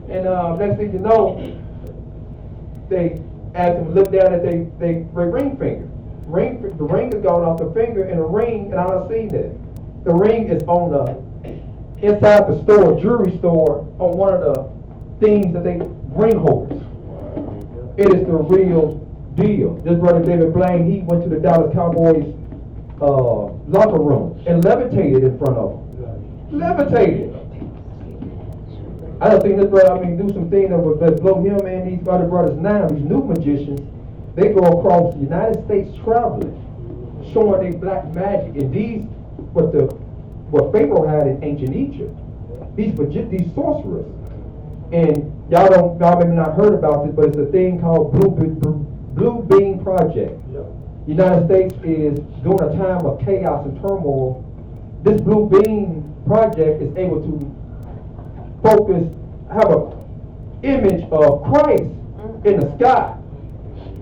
And next thing you know, they asked him to look down at they ring finger. The ring is gone off the finger, and the ring, and I done seen this. The ring is on the inside the store, jewelry store, on one of the things that they ring holders. It is the real deal. This brother David Blaine, he went to the Dallas Cowboys locker room and levitated in front of them. Levitated. I done seen this brother, do some things that would blow him and these other brothers now, these new magicians. They go across the United States traveling, showing their black magic. And these, what Pharaoh had in ancient Egypt, these sorcerers. And y'all maybe not heard about this, but it's a thing called Blue Beam Project. The United States is during a time of chaos and turmoil. This Blue Beam Project is able to have an image of Christ in the sky,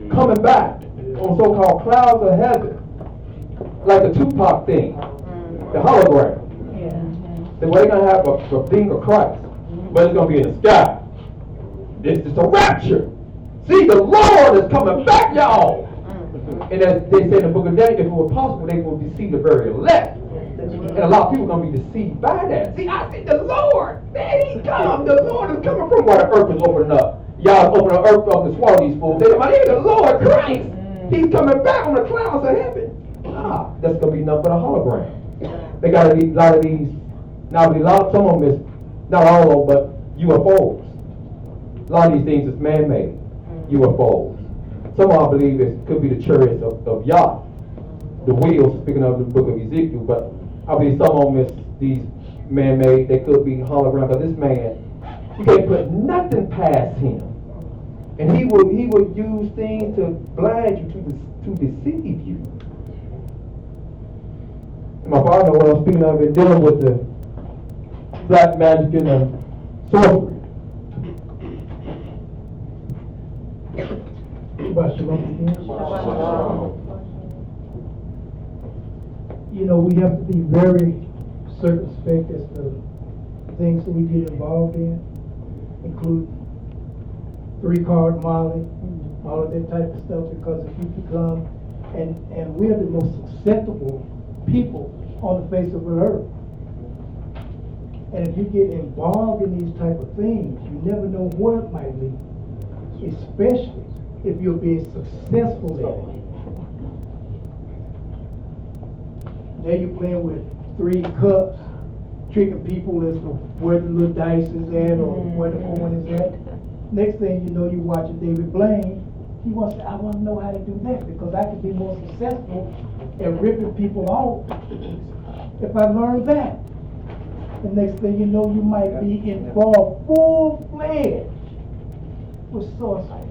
coming back on so-called clouds of heaven, like the Tupac thing, the hologram. The way they're going to have a thing of Christ, but it's going to be in the sky. This is a rapture. See, the Lord is coming back, y'all. And as they say in the book of Daniel, if it were possible, they will deceive the very elect. And a lot of people are going to be deceived by that. See, I see the Lord. There he comes. The Lord is coming from where the earth is opening up. Y'all open the earth up and swallow these fools. They're like, the Lord Christ. He's coming back on the clouds of heaven. That's going to be nothing but a hologram. They got a lot of these. Now, some of them is, not all of them, but UFOs. A lot of these things is man-made. UFOs. Some of them, I believe, could be the chariots of Yah. The wheels, speaking of the book of Ezekiel, but I believe some of them is these man-made. They could be holograms. But this man, you can't put nothing past him, and he would use things to blind you, to deceive you. And my father, when I was speaking of it, dealing with the black magic and the sorcery. You know, we have to be very circumspect as to things that we get involved in, include 3-card Molly, all of that type of stuff, because if you become, and we're the most susceptible people on the face of the earth. And if you get involved in these type of things, you never know where it might lead, especially if you're being successful in it. Now you're playing with 3 cups, tricking people as to where the little dice is at or where the coin is at. Next thing you know, you're watching David Blaine. He wants to, I want to know how to do that because I can be more successful at ripping people off if I learn that. The next thing you know, you might be involved full-fledged with sorcery.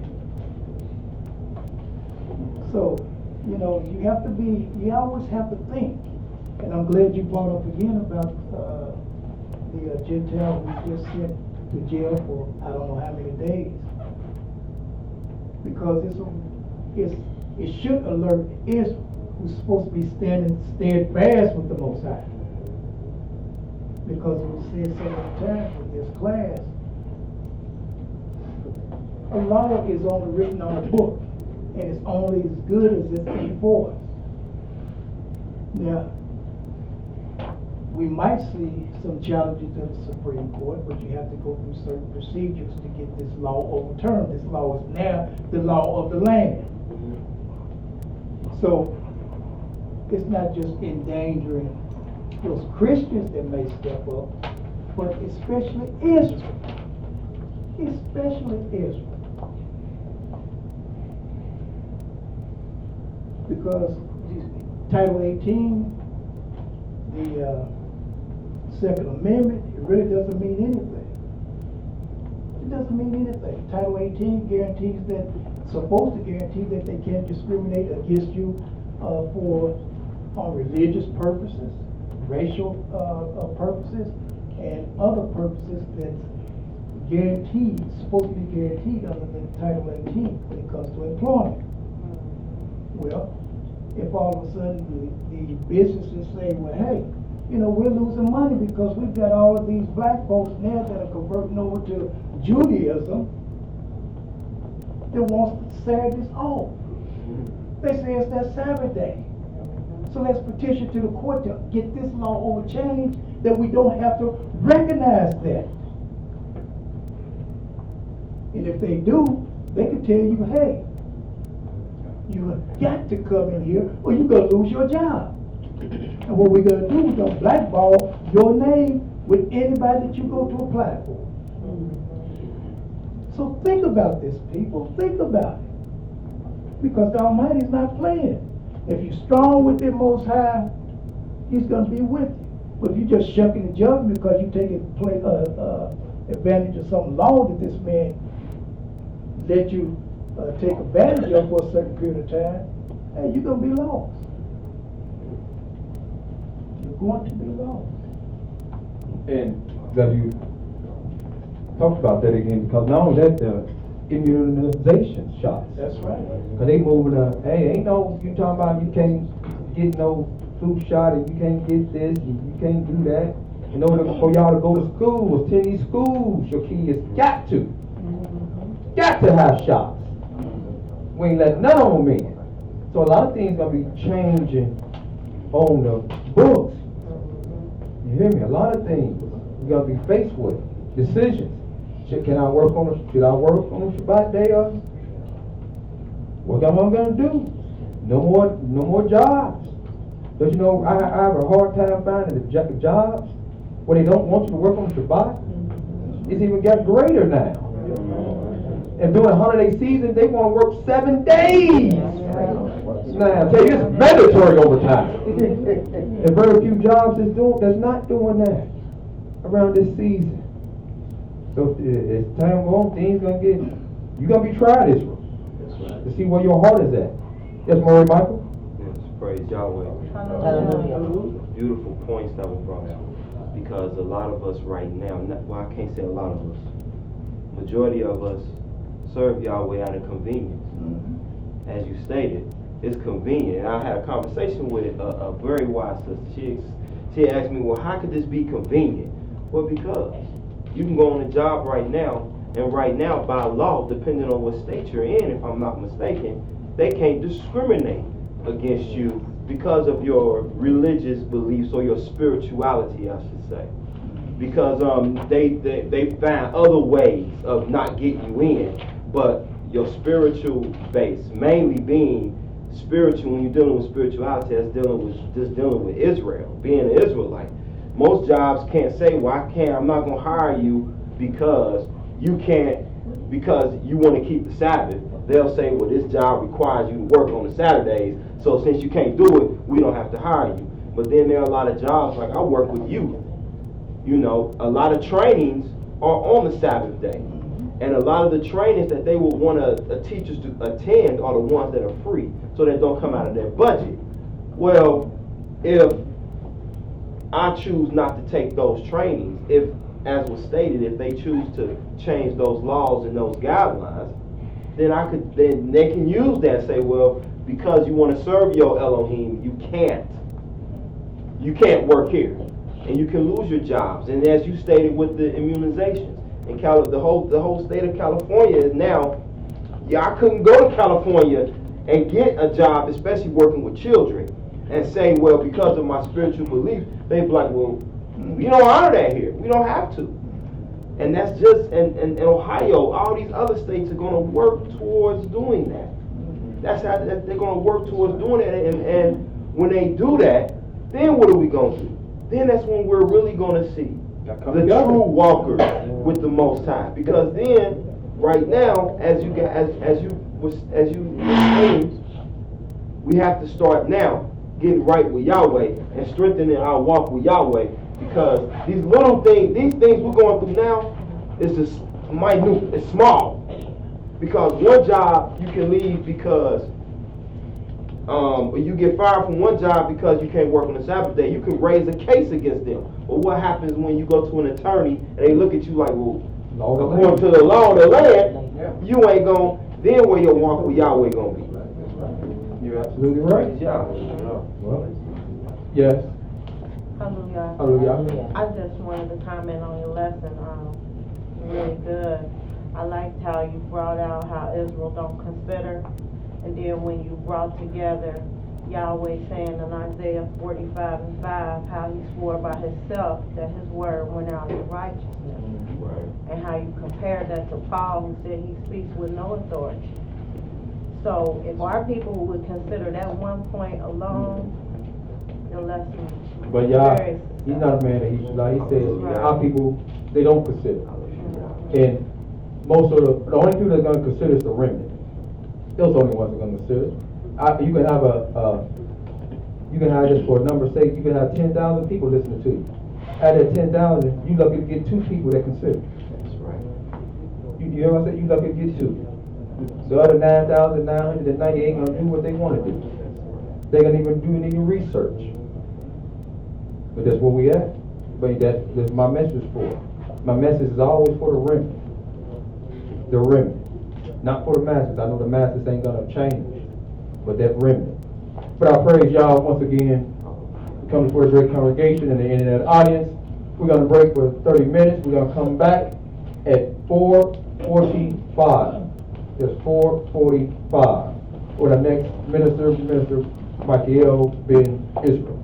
So, you know, you always have to think. And I'm glad you brought up again about the Gentile who just sent to jail for I don't know how many days. Because it should alert Israel, who's supposed to be standing steadfast with the Most High. Because it was said so many times in this class, a law is only written on a book, and it's only as good as it's enforced. Now, we might see some challenges to the Supreme Court, but you have to go through certain procedures to get this law overturned. This law is now the law of the land. So, it's not just endangering those Christians that may step up, but especially Israel. Especially Israel. Because Title 18, the Second Amendment, it really doesn't mean anything. It doesn't mean anything. Title 18 guarantees that, supposed to guarantee that they can't discriminate against you on religious purposes, racial purposes, and other purposes that's guaranteed, supposed to be guaranteed under the Title 18 when it comes to employment. Well, if all of a sudden the businesses say, well, hey, you know, we're losing money because we've got all of these black folks now that are converting over to Judaism that wants the Sabbath off. They say it's their Sabbath day. So let's petition to the court to get this law overchanged that we don't have to recognize that. And if they do, they can tell you, hey, you have got to come in here or you're going to lose your job. And what we're going to do, we're going to blackball your name with anybody that you go to apply for. So think about this, people. Think about it. Because the Almighty's not playing. If you're strong with the Most High, He's going to be with you. But if you're just shucking and judging because you're taking advantage of some law that this man let you take advantage of for a certain period of time, hey, you're going to be lost. You're going to be lost. And that you talked about that again, because not only that, the immunization shots. That's right. Because they moving up, hey, ain't no, you talking about you can't get no flu shot and you can't get this and you can't do that. In order for y'all to go to school, attend these schools, your kids got to have shots. We ain't letting none of them in. So a lot of things gonna be changing on the books. You hear me? A lot of things we're gonna be faced with. Decisions. Should I work on the Shabbat day or what am I gonna do? No more jobs. Don't you know I have a hard time finding the jobs where they don't want you to work on the Shabbat? It's even got greater now. And during holiday season, they want to work 7 days. Now, I tell you, it's mandatory overtime. And very few jobs that's not doing that around this season. So as time goes on, things gonna get. You're gonna be tried, Israel, to see where your heart is at. Yes, Maury Michael. Yes, praise Yahweh. Beautiful points that were brought out. Because a lot of us right now, well, I can't say a lot of us. Majority of us serve Yahweh out of convenience. As you stated, it's convenient. And I had a conversation with a very wise sister. She asked me, well, how could this be convenient? Well, because you can go on a job right now, and right now, by law, depending on what state you're in, if I'm not mistaken, they can't discriminate against you because of your religious beliefs or your spirituality, I should say. Because they find other ways of not getting you in, but your spiritual base, mainly being spiritual. When you're dealing with spirituality, that's dealing with Israel, being an Israelite. Most jobs can't say, well, I'm not going to hire you because you want to keep the Sabbath. They'll say, well, this job requires you to work on the Saturdays, so since you can't do it, we don't have to hire you. But then there are a lot of jobs, like I work with youth. You know, a lot of trainings are on the Sabbath day. And a lot of the trainings that they will want teachers to attend are the ones that are free, so they don't come out of their budget. Well, if I choose not to take those trainings, if, as was stated, if they choose to change those laws and those guidelines, then they can use that and say, well, because you want to serve your Elohim, you can't work here, and you can lose your jobs. And as you stated with the immunizations, in the whole state of California is now, I couldn't go to California and get a job, especially working with children, and say, well, because of my spiritual beliefs, they'd be like, well, we don't honor that here. We don't have to. And that's just, in Ohio, all these other states are going to work towards doing that. That's how they're going to work towards doing it. And when they do that, then what are we going to do? Then that's when we're really going to see the true walkers with the Most High. Because then, right now, as you were saying, we have to start now getting right with Yahweh and strengthening our walk with Yahweh. Because these little things, these things we're going through now, is just minute, it's small. Because one job you can leave because you get fired from one job because you can't work on the Sabbath day. You can raise a case against them. But what happens when you go to an attorney and they look at you like, well, according to the law of the land, you ain't going, then where your walk with Yahweh going to be? You're absolutely right. Yeah. Well, yes. Hallelujah. Hallelujah. I just wanted to comment on your lesson, really good. I liked how you brought out how Israel don't consider, and then when you brought together Yahweh saying in Isaiah 45:5, how he swore by himself that his word went out in righteousness. Right. And how you compared that to Paul, who said he speaks with no authority. So if our people would consider that one point alone, the lesson is But Yah, very he's not a man that he should lie. He says Right. our people, they don't consider. And most of the only people that's gonna consider is the remnant. Those the only ones that are gonna consider. You can have you can have just for numbers sake, you can have 10,000 people listening to you. Out of that 10,000, you lucky to get 2 people that consider. That's right. You hear what I said? You lucky to get 2. The other 9,990 ain't gonna do what they wanna do. They gonna even do any research. But that's where we at. But that's my message for. My message is always for the remnant. The remnant. Not for the masses. I know the masses ain't gonna change. But that remnant. But I praise y'all once again. Come before a great congregation and the internet audience. We're gonna break for 30 minutes. We're gonna come back at 4:45. It's 4:45. For the next Minister Michael Ben Israel.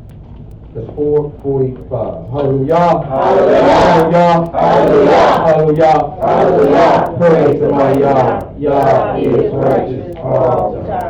That's 4:45. Hallelujah. Hallelujah. Hallelujah. Hallelujah. Praise to my Yah. Yah is righteous all the time.